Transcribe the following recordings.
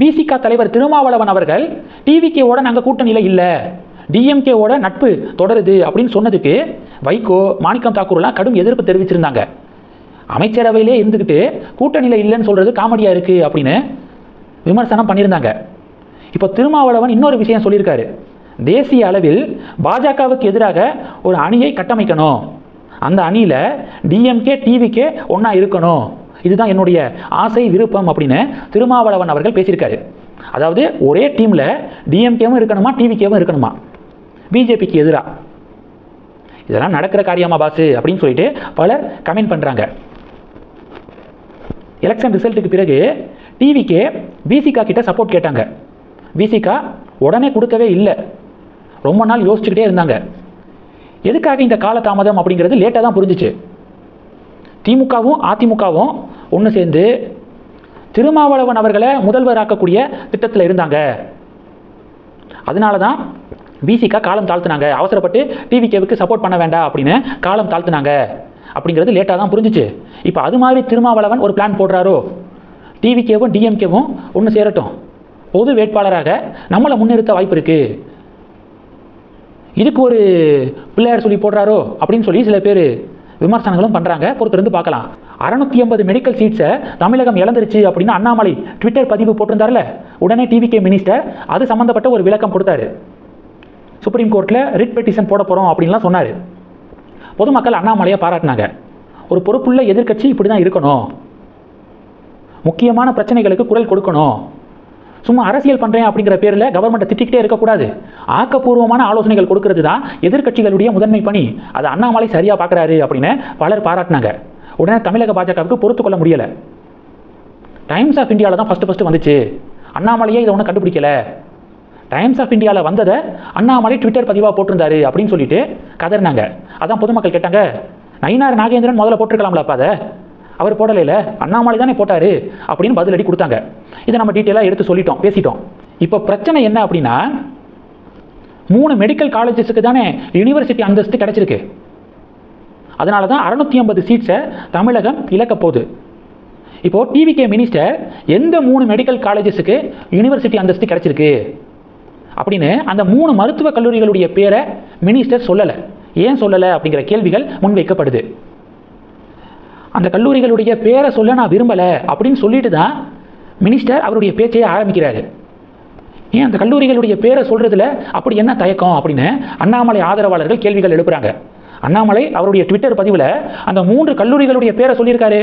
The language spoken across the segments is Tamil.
பிசிக தலைவர் திருமாவளவன் அவர்கள் டிவிகேவோட நாங்கள் கூட்டணியில் இல்லை, டிஎம்கேவோட நட்பு தொடருது அப்படின்னு சொன்னதுக்கு வைகோ, மாணிக்கம் தாக்கூர்லாம் கடும் எதிர்ப்பு தெரிவிச்சிருந்தாங்க. அமைச்சரவையிலே இருந்துக்கிட்டு கூட்டணியில் இல்லைன்னு சொல்கிறது காமெடியாக இருக்குது அப்படின்னு விமர்சனம் பண்ணியிருந்தாங்க. இப்போ திருமாவளவன் இன்னொரு விஷயம் சொல்லியிருக்காரு. தேசிய அளவில் பாஜகவுக்கு எதிராக ஒரு அணியை கட்டமைக்கணும், அந்த அணியில் டிஎம்கே டிவிகே ஒன்றா இருக்கணும், இதுதான் என்னுடைய ஆசை விருப்பம் அப்படின்னு திருமாவளவன் அவர்கள் பேசியிருக்காரு. அதாவது ஒரே டீமில் டிஎம்கேவும் இருக்கணுமா டிவிகேவும் இருக்கணுமா பிஜேபிக்கு எதிராக. இதெல்லாம் நடக்கிற காரியமா பாசு அப்படின்னு சொல்லிட்டு பலர் கமெண்ட் பண்ணுறாங்க. எலெக்ஷன் ரிசல்ட்டுக்கு பிறகு டிவிகே பிசிகா கிட்ட சப்போர்ட் கேட்டாங்க. பிசிகா உடனே கொடுக்கவே இல்லை, ரொம்ப நாள் யோசிச்சுக்கிட்டே இருந்தாங்க. எதுக்காக இந்த காலதாமதம் அப்படிங்கிறது லேட்டாக தான் புரிஞ்சிச்சு. திமுகவும் அதிமுகவும் ஒன்று சேர்ந்து திருமாவளவன் அவர்களை முதல்வராக்கக்கூடிய திட்டத்தில் இருந்தாங்க. அதனால தான் பிசிகா காலம் தாழ்த்தினாங்க, அவசரப்பட்டு டிவிகேவுக்கு சப்போர்ட் பண்ண வேண்டாம் அப்படின்னு காலம் தாழ்த்தினாங்க அப்படிங்கிறது லேட்டாக தான் புரிஞ்சிச்சு. இப்போ அது மாதிரி திருமாவளவன் ஒரு பிளான் போடுறாரோ, டிவிகேவும் டிஎம்கேவும் ஒன்று சேரட்டும், பொது வேட்பாளராக நம்மளை முன்னிறுத்த வாய்ப்பு இருக்குது, இதுக்கு ஒரு பிள்ளையார் சொல்லி போடுறாரோ அப்படின்னு சொல்லி சில பேர் விமர்சனங்களும் பண்ணுறாங்க. பொறுத்திருந்து பார்க்கலாம். 680 மெடிக்கல் சீட்ஸை தமிழகம் இழந்துருச்சு அப்படின்னு அண்ணாமலை ட்விட்டர் பதிவு போட்டிருந்தார்ல, உடனே டிவிகே மினிஸ்டர் அது சம்மந்தப்பட்ட ஒரு விளக்கம் கொடுத்தாரு. சுப்ரீம் கோர்ட்டில் ரிட் பெட்டிஷன் போட போகிறோம் அப்படின்லாம் சொன்னார். பொதுமக்கள் அண்ணாமலையை பாராட்டினாங்க. ஒரு பொறுப்புள்ள எதிர்க்கட்சி இப்படி தான் இருக்கணும், முக்கியமான பிரச்சனைகளுக்கு குரல் கொடுக்கணும், சும்மா அரசியல் பண்ணுறேன் அப்படிங்கிற பேரில் கவர்மெண்ட்டை திட்டிக்கிட்டே இருக்கக்கூடாது, ஆக்கப்பூர்வமான ஆலோசனைகள் கொடுக்கறது தான் எதிர்க்கட்சிகளுடைய முதன்மை பணி, அதை அண்ணாமலை சரியாக பார்க்குறாரு அப்படின்னு பலர் பாராட்டினாங்க. உடனே தமிழக பாஜகவுக்கு பொறுத்துக்கொள்ள முடியலை. டைம்ஸ் ஆஃப் இந்தியாவில் தான் ஃபஸ்ட்டு வந்துச்சு, அண்ணாமலையே இதை ஒன்றும் கண்டுபிடிக்கல, டைம்ஸ் ஆஃப் இந்தியாவில் வந்ததை அண்ணாமலை ட்விட்டர் பதிவாக போட்டிருந்தாரு அப்படின்னு சொல்லிட்டு கதறினாங்க. அதான் பொதுமக்கள் கேட்டாங்க, நயினார் நாகேந்திரன் முதல்ல போட்டிருக்கலாம்லப்பா, அதை அவர் போடலையில, அண்ணாமலை தானே போட்டார் அப்படின்னு பதிலடி கொடுத்தாங்க. இதை நம்ம டீட்டெயிலாக எடுத்து சொல்லிட்டோம், பேசிட்டோம். இப்போ பிரச்சனை என்ன அப்படின்னா, 3 மெடிக்கல் காலேஜஸுக்கு தானே யூனிவர்சிட்டி அந்தஸ்து கிடைச்சிருக்கு. அதனால தான் 680 சீட்ஸை தமிழகம் இழக்க போகுது. இப்போது டிவிகே மினிஸ்டர் எந்த 3 மெடிக்கல் காலேஜஸுக்கு யூனிவர்சிட்டி அந்தஸ்து கிடைச்சிருக்கு அப்படின்னு அந்த 3 மருத்துவக் கல்லூரிகளுடைய பேரை மினிஸ்டர் சொல்லலை. ஏன் சொல்லலை அப்படிங்கிற கேள்விகள் முன்வைக்கப்படுது. அந்த கல்லூரிகளுடைய பேரை சொல்ல நான் விரும்பலை அப்படின்னு சொல்லிட்டு தான் மினிஸ்டர் அவருடைய பேச்சையே ஆரம்பிக்கிறாரு. ஏன் அந்த கல்லூரிகளுடைய பேரை சொல்கிறதுல அப்படி என்ன தயக்கம் அப்படின்னு அண்ணாமலை ஆதரவாளர்கள் கேள்விகள் எழுப்புறாங்க. அண்ணாமலை அவருடைய ட்விட்டர் பதிவில் அந்த 3 கல்லூரிகளுடைய பேரை சொல்லியிருக்காரு.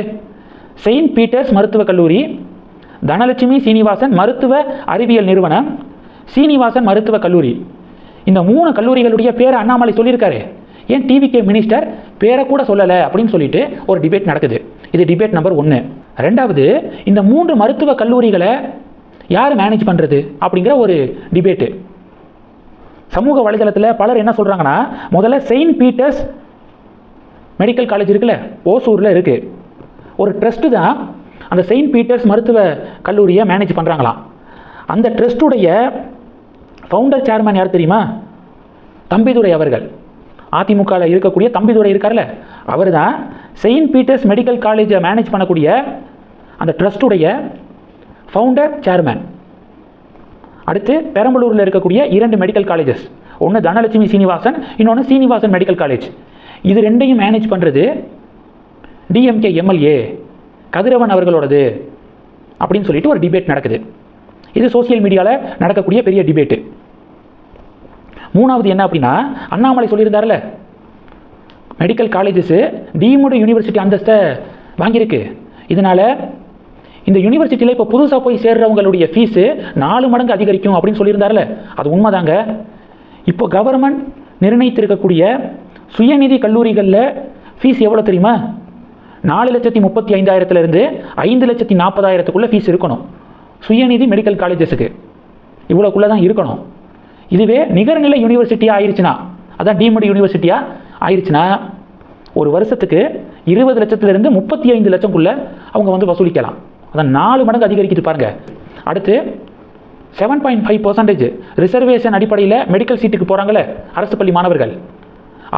செயின்ட் பீட்டர்ஸ் மருத்துவக் கல்லூரி, தனலட்சுமி சீனிவாசன் மருத்துவ அறிவியல் நிறுவனம், சீனிவாசன் மருத்துவக் கல்லூரி. இந்த 3 கல்லூரிகளுடைய பேரை அண்ணாமலை சொல்லியிருக்காரு. ஏன் டிவிகே மினிஸ்டர் பேரை கூட சொல்லலை அப்படின்னு சொல்லிட்டு ஒரு டிபேட் நடக்குது. இது டிபேட் நம்பர் 1. ரெண்டாவது, இந்த 3 மருத்துவ கல்லூரிகளை யார் மேனேஜ் பண்ணுறது அப்படிங்கிற ஒரு டிபேட்டு. சமூக வலைதளத்தில் பலர் என்ன சொல்கிறாங்கன்னா, முதல்ல செயின்ட் பீட்டர்ஸ் மெடிக்கல் காலேஜ் இருக்குல்ல, ஓசூரில் இருக்குது, ஒரு ட்ரஸ்ட்டு தான் அந்த செயின்ட் பீட்டர்ஸ் மருத்துவ கல்லூரியை மேனேஜ் பண்ணுறாங்களாம். அந்த ட்ரஸ்ட்டுடைய ஃபவுண்டர் சேர்மன் யார் தெரியுமா? தம்பிதுரை அவர்கள். அதிமுகவில் இருக்கக்கூடிய தம்பிதுரை இருக்கார்ல, அவர் தான் செயின்ட் பீட்டர்ஸ் மெடிக்கல் காலேஜை மேனேஜ் பண்ணக்கூடிய அந்த ட்ரஸ்ட்டுடைய ஃபவுண்டர் சேர்மன். அடுத்து பெரம்பலூரில் இருக்கக்கூடிய 2 மெடிக்கல் காலேஜஸ், ஒன்று தனலட்சுமி சீனிவாசன், இன்னொன்று சீனிவாசன் மெடிக்கல் காலேஜ். இது ரெண்டையும் மேனேஜ் பண்ணுறது டிஎம்கே எம்எல்ஏ கதிரவன் அவர்களோடது அப்படின்னு சொல்லிட்டு ஒரு டிபேட் நடக்குது. இது சோசியல் மீடியாவில் நடக்கக்கூடிய பெரிய டிபேட்டு. மூணாவது என்ன அப்படின்னா, அண்ணாமலை சொல்லியிருந்தார்ல, மெடிக்கல் காலேஜஸ் டீம்டு யூனிவர்சிட்டி அந்தஸ்தை வாங்கியிருக்கு, இதனால் இந்த யூனிவர்சிட்டியில் இப்போ புதுசாக போய் சேர்றவங்களுடைய ஃபீஸு 4 மடங்கு அதிகரிக்கும் அப்படின்னு சொல்லியிருந்தார்ல, அது உண்மைதாங்க. இப்போ கவர்மெண்ட் நிர்ணயித்திருக்கக்கூடிய சுயநிதி கல்லூரிகளில் ஃபீஸ் எவ்வளோ தெரியுமா? 4,35,000 5,40,000 ஃபீஸ் இருக்கணும். சுயநிதி மெடிக்கல் காலேஜஸுக்கு இவ்வளோக்குள்ளே தான் இருக்கணும். இதுவே நிகர்நிலை யூனிவர்சிட்டியாக ஆயிடுச்சுன்னா, அதான் டீம்டு யூனிவர்சிட்டியாக ஆயிடுச்சுன்னா, ஒரு வருஷத்துக்கு 20 லட்சத்திலிருந்து 35 லட்சம்குள்ளே அவங்க வந்து வசூலிக்கலாம். அதான் 4 மடங்கு அதிகரிக்குது பாருங்க. அடுத்து 7.5% ரிசர்வேஷன் அடிப்படையில் மெடிக்கல் சீட்டுக்கு போகிறாங்களே அரசு பள்ளி மாணவர்கள்,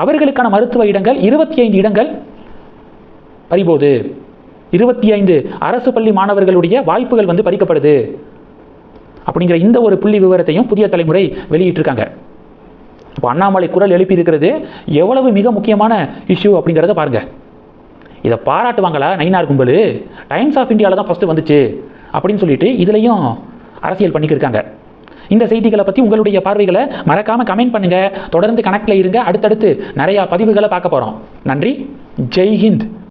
அவர்களுக்கான மருத்துவ இடங்கள் 25 இடங்கள் பறிபோது. 25 அரசு பள்ளி மாணவர்களுடைய வாய்ப்புகள் வந்து பறிக்கப்படுது. அப்படிங்கிற இந்த ஒரு புள்ளி விவரத்தையும் புதிய தலைமுறை வெளியிட்டிருக்காங்க. இப்போ அண்ணாமலை குரல் எழுப்பி இருக்கிறது எவ்வளவு மிக முக்கியமான இஷ்யூ அப்படிங்கிறத பாருங்க. இதை பாராட்டுவாங்களா நயினார் கும்பல்? டைம்ஸ் ஆஃப் இந்தியாவில் தான் ஃபஸ்ட்டு வந்துச்சு அப்படின்னு சொல்லிட்டு இதுலையும் அரசியல் பண்ணிக்கிருக்காங்க. இந்த செய்திகளை பற்றி உங்களுடைய பார்வைகளை மறக்காமல் கமெண்ட் பண்ணுங்கள். தொடர்ந்து கனெக்டில் இருங்க. அடுத்தடுத்து நிறையா பதிவுகளை பார்க்க போகிறோம். நன்றி. ஜெய் ஹிந்த்.